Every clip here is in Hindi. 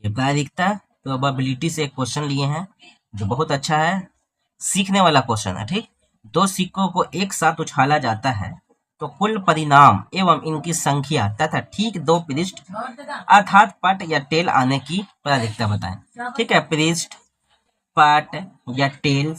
ये प्रायिकता प्रोबेबिलिटी से एक क्वेश्चन लिए हैं जो बहुत अच्छा है, सीखने वाला क्वेश्चन है। ठीक, दो सिक्कों को एक साथ उछाला जाता है तो कुल परिणाम एवं इनकी संख्या तथा ठीक दो पृष्ठ अर्थात पट या टेल आने की प्रायिकता बताएं। ठीक है, पृष्ठ, पट या टेल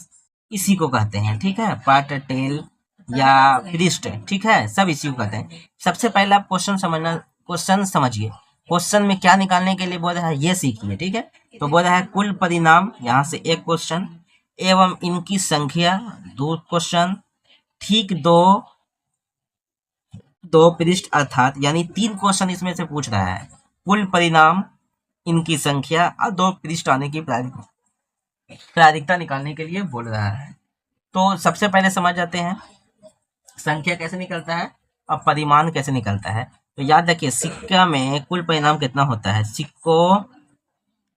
इसी को कहते हैं। ठीक है, पट, टेल या पृष्ठ, ठीक है, सब इसी को कहते हैं। सबसे पहले आप क्वेश्चन समझिए। क्वेश्चन में क्या निकालने के लिए बोल रहा है ये सीखिए। ठीक है, तो बोल रहा है कुल परिणाम, यहाँ से एक क्वेश्चन, एवं इनकी संख्या दो क्वेश्चन, ठीक दो दो पृष्ठ अर्थात यानी तीन क्वेश्चन इसमें से पूछ रहा है। कुल परिणाम, इनकी संख्या और दो पृष्ठ आने की प्रायिकता निकालने के लिए बोल रहा है। तो सबसे पहले समझ जाते हैं संख्या कैसे निकलता है और परिमाण कैसे निकलता है। तो याद रखिए, सिक्का में कुल परिणाम कितना होता है, सिक्कों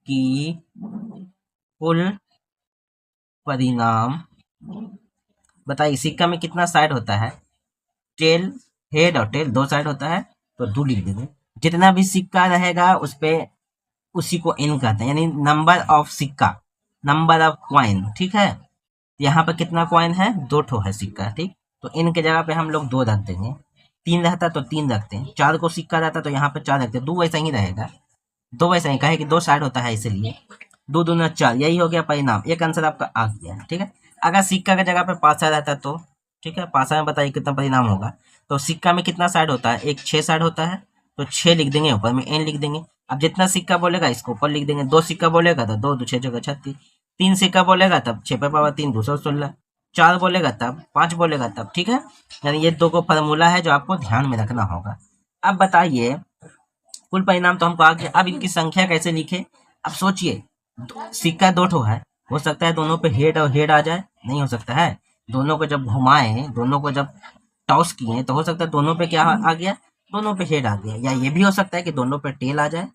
की कुल परिणाम, बताइए सिक्का में कितना साइड होता है, टेल, हेड और टेल दो साइड होता है, तो दो लिख देंगे। जितना भी सिक्का रहेगा उस पे उसी को इन कहते हैं, यानी नंबर ऑफ सिक्का, नंबर ऑफ क्वाइन। ठीक है, यहाँ पे कितना क्वाइन है, दो ठो है सिक्का। ठीक, तो इन के जगह पे हम लोग दो रख देंगे, तीन रहता तो तीन रखते हैं, चार को सिक्का रहता तो यहाँ पे चार रखते हैं, दो वैसा ही रहेगा, दो वैसा ही कहे कि दो साइड होता है इसलिए दो दूना चार, यही हो गया परिणाम। एक आंसर आपका आ गया। ठीक है, अगर सिक्का की जगह पे पासा रहता तो, ठीक है, पासा में बताइए कितना परिणाम होगा। तो सिक्का में कितना साइड होता है, एक छह साइड होता है, तो छह लिख देंगे, ऊपर में एन लिख देंगे। अब जितना सिक्का बोलेगा इसको ऊपर लिख देंगे, दो सिक्का बोलेगा तो दो, दो छह जगह 36, तीन सिक्का बोलेगा तब छह पे पावर तीन, 216, चार बोलेगा तब, पांच बोलेगा तब। ठीक है, यानी ये दो को फॉर्मूला है जो आपको ध्यान में रखना होगा। अब बताइए कुल परिणाम तो हमको आ गया, अब इनकी संख्या कैसे लिखे। अब सोचिए, सिक्का दो ठो है, हो सकता है दोनों पे हेड और हेड आ जाए, नहीं हो सकता है। दोनों को जब घुमाए, दोनों को जब टॉस किए तो हो सकता है दोनों पे क्या आ गया, दोनों पे हेड आ गया। या ये भी हो सकता है कि दोनों पे टेल आ जाए,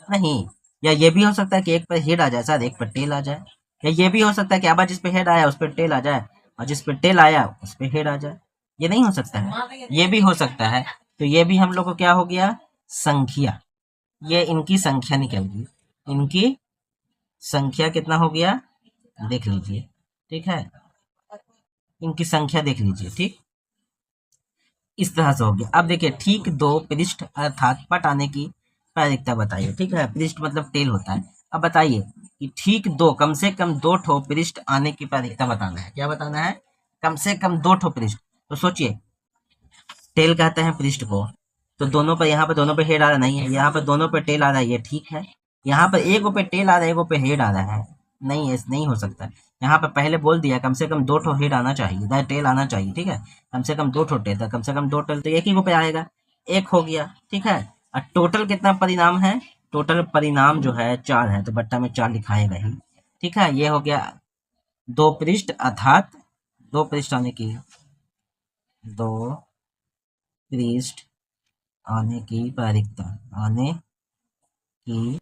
नहीं, या ये भी हो सकता है कि एक पे हेड आ जाए सर, एक पे टेल आ जाए। या ये भी हो सकता है कि अब जिस पे हेड आया उस पर टेल आ जाए, और जिस पे टेल आया उस पे हेड आ जाए। ये नहीं हो सकता है, ये भी हो सकता है। तो ये भी हम लोग को क्या हो गया, संख्या, ये इनकी संख्या निकल गई। इनकी संख्या कितना हो गया देख लीजिए। ठीक है, इनकी संख्या देख लीजिए। ठीक, इस तरह से हो गया। अब देखिए, ठीक दो पृष्ठ अर्थात पट आने की प्रायिकता बताइए। ठीक है, पृष्ठ मतलब टेल होता है। अब बताइए कि ठीक दो, कम से कम दो ठो पृष्ठ आने की प्रायिकता बताना है। क्या बताना है, कम से कम दो ठो पृष्ठ। तो सोचिए, टेल कहते हैं पृष्ठ को, तो दोनों पे, यहाँ पे दोनों पे हेड आ रहा नहीं है, यहाँ पे दोनों पे टेल आ रहा है, ये ठीक है। यहाँ पर एक पे टेल आ रहा है, एक पे हेड आ रहा है, नहीं है, नहीं हो सकता। यहाँ पे पहले बोल दिया कम से कम दो ठो हेड आना चाहिए, टेल आना चाहिए। ठीक है, कम से कम दो ठो टेल, कम से कम दो टेल, तो एक ही पे आएगा, एक हो गया। ठीक है, और टोटल कितना परिणाम है, टोटल परिणाम जो है चार है, तो बट्टा में चार लिखाएगा ही। ठीक है, ये हो गया दो पृष्ठ अर्थात दो पृष्ठ आने की, दो पृष्ठ आने की प्रायिकता, आने की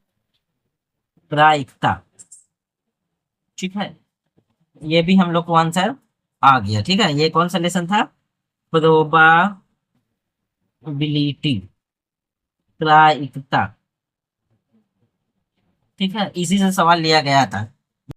प्रायिकता। ठीक है, ये भी हम लोग को आंसर आ गया। ठीक है, ये कौन सा लेसन था, प्रोबाबिलिटी, प्रायिकता। ठीक है, इसी से सवाल लिया गया था।